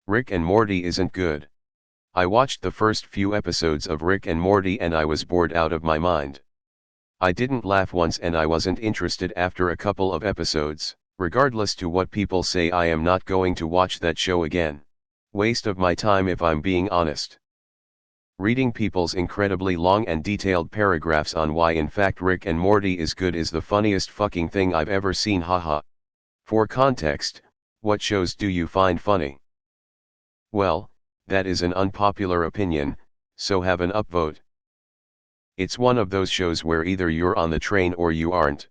Rick and Morty isn't good. I watched the first few episodes of Rick and Morty and I was bored out of my mind. I didn't laugh once and I wasn't interested after a couple of episodes. Regardless to what people say, I am not going to watch that show again. Waste of my time if I'm being honest. Reading people's incredibly long and detailed paragraphs on why in fact Rick and Morty is good is the funniest fucking thing I've ever seen, haha. For context, what shows do you find funny? Well, that is an unpopular opinion, so have an upvote. It's one of those shows where either you're on the train or you aren't.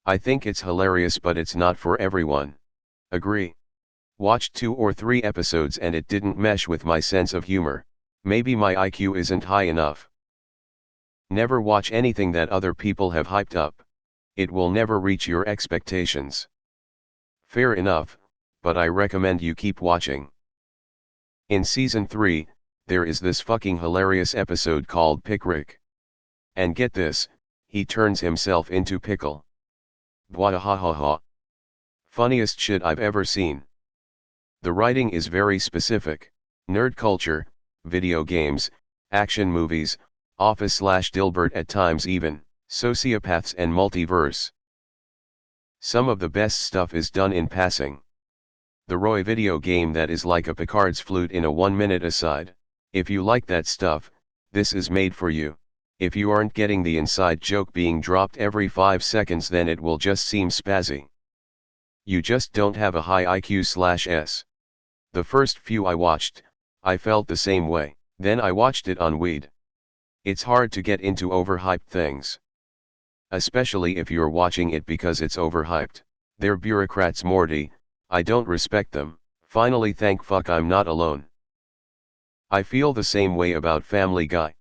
I think it's hilarious but it's not for everyone. Agree. Watched 2 or 3 episodes and it didn't mesh with my sense of humor. Maybe my IQ isn't high enough. Never watch anything that other people have hyped up. It will never reach your expectations. Fair enough, but I recommend you keep watching. In season 3, there is this fucking hilarious episode called Pick Rick. And get this, he turns himself into pickle. Bwahahaha. Funniest shit I've ever seen. The writing is very specific: nerd culture, video games, action movies, Office/Dilbert, at times even sociopaths and multiverse. Some of the best stuff is done in passing. The Roy video game that is like a Picard's flute in a 1-minute aside. If you like that stuff, this is made for you. If you aren't getting the inside joke being dropped every 5 seconds, then it will just seem spazzy. You just don't have a high IQ/S. The first few I watched, I felt the same way. Then I watched it on weed. It's hard to get into overhyped things. Especially if you're watching it because it's overhyped. They're bureaucrats, Morty, I don't respect them. Finally, thank fuck I'm not alone. I feel the same way about Family Guy.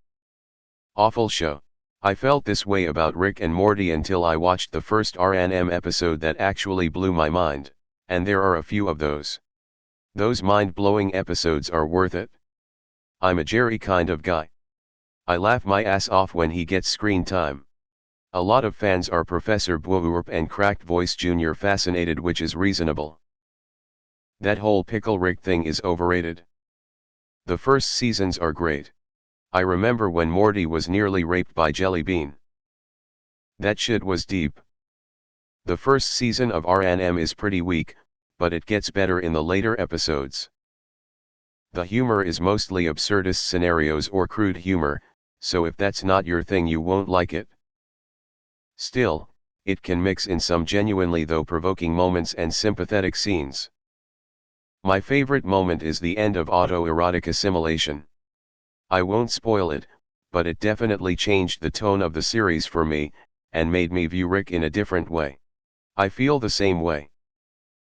Awful show. I felt this way about Rick and Morty until I watched the first R&M episode that actually blew my mind, and there are a few of those. Those mind-blowing episodes are worth it. I'm a Jerry kind of guy. I laugh my ass off when he gets screen time. A lot of fans are Professor Bwurp and Cracked Voice Jr. fascinated, which is reasonable. That whole Pickle Rick thing is overrated. The first seasons are great. I remember when Morty was nearly raped by Jelly Bean. That shit was deep. The first season of R&M is pretty weak, but it gets better in the later episodes. The humor is mostly absurdist scenarios or crude humor, so if that's not your thing you won't like it. Still, it can mix in some genuinely thought-provoking moments and sympathetic scenes. My favorite moment is the end of autoerotic assimilation. I won't spoil it, but it definitely changed the tone of the series for me, and made me view Rick in a different way. I feel the same way.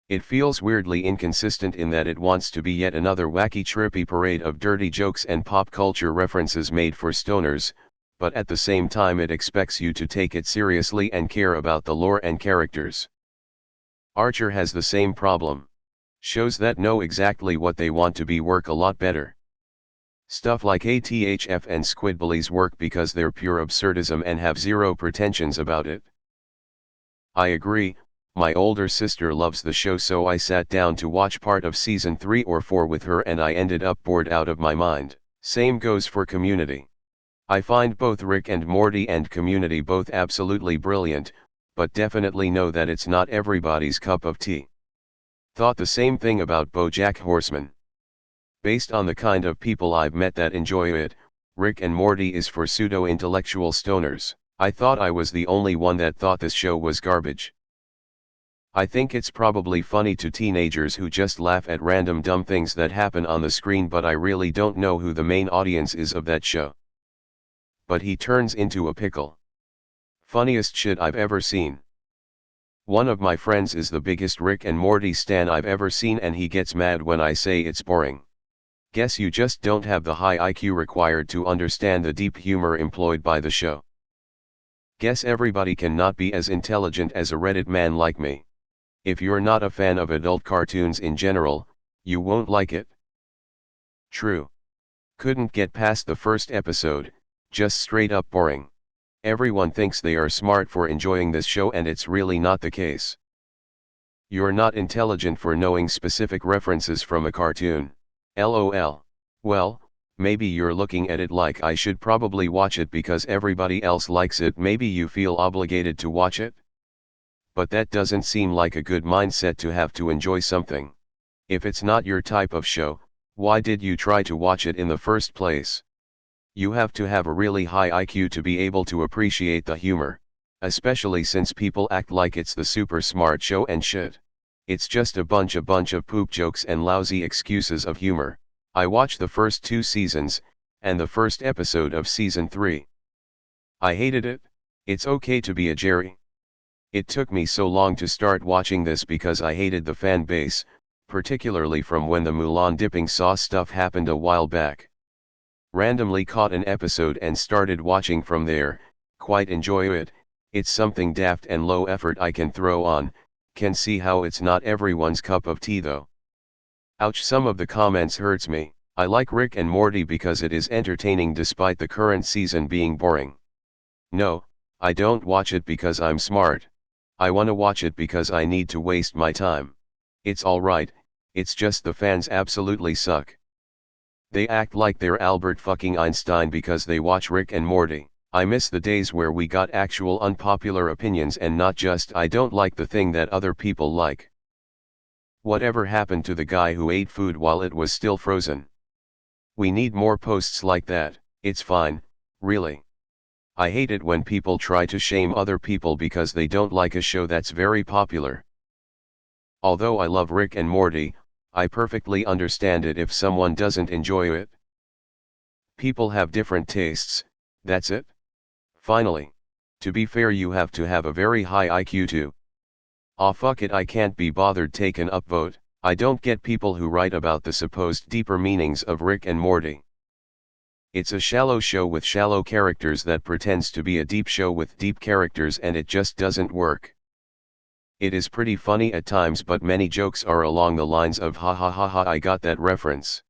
It feels weirdly inconsistent in that it wants to be yet another wacky trippy parade of dirty jokes and pop culture references made for stoners, but at the same time it expects you to take it seriously and care about the lore and characters. Archer has the same problem. Shows that know exactly what they want to be work a lot better. Stuff like ATHF and Squidbillies work because they're pure absurdism and have zero pretensions about it. I agree, my older sister loves the show, so I sat down to watch part of season 3 or 4 with her and I ended up bored out of my mind. Same goes for Community. I find both Rick and Morty and Community both absolutely brilliant, but definitely know that it's not everybody's cup of tea. Thought the same thing about BoJack Horseman. Based on the kind of people I've met that enjoy it, Rick and Morty is for pseudo-intellectual stoners. I thought I was the only one that thought this show was garbage. I think it's probably funny to teenagers who just laugh at random dumb things that happen on the screen, but I really don't know who the main audience is of that show. But he turns into a pickle. Funniest shit I've ever seen. One of my friends is the biggest Rick and Morty stan I've ever seen and he gets mad when I say it's boring. Guess you just don't have the high IQ required to understand the deep humor employed by the show. Guess everybody cannot be as intelligent as a Reddit man like me. If you're not a fan of adult cartoons in general, you won't like it. True. Couldn't get past the first episode, just straight up boring. Everyone thinks they are smart for enjoying this show and it's really not the case. You're not intelligent for knowing specific references from a cartoon. LOL. Well, maybe you're looking at it like I should probably watch it because everybody else likes it. Maybe you feel obligated to watch it? But that doesn't seem like a good mindset to have to enjoy something. If it's not your type of show, why did you try to watch it in the first place? You have to have a really high IQ to be able to appreciate the humor, especially since people act like it's the super smart show and shit. It's just a bunch of poop jokes and lousy excuses of humor. I watched the first 2 seasons, and the first episode of season 3. I hated it. It's okay to be a Jerry. It took me so long to start watching this because I hated the fan base, particularly from when the Mulan dipping sauce stuff happened a while back. Randomly caught an episode and started watching from there. Quite enjoy it. It's something daft and low effort I can throw on. Can see how it's not everyone's cup of tea though. Ouch, some of the comments hurts me. I like Rick and Morty because it is entertaining despite the current season being boring. No, I don't watch it because I'm smart. I wanna watch it because I need to waste my time. It's alright, it's just the fans absolutely suck. They act like they're Albert fucking Einstein because they watch Rick and Morty. I miss the days where we got actual unpopular opinions and not just I don't like the thing that other people like. Whatever happened to the guy who ate food while it was still frozen? We need more posts like that. It's fine, really. I hate it when people try to shame other people because they don't like a show that's very popular. Although I love Rick and Morty, I perfectly understand it if someone doesn't enjoy it. People have different tastes, that's it. Finally. To be fair, you have to have a very high IQ too. Aw fuck it, I can't be bothered taken upvote. I don't get people who write about the supposed deeper meanings of Rick and Morty. It's a shallow show with shallow characters that pretends to be a deep show with deep characters, and it just doesn't work. It is pretty funny at times, but many jokes are along the lines of ha ha ha ha, I got that reference.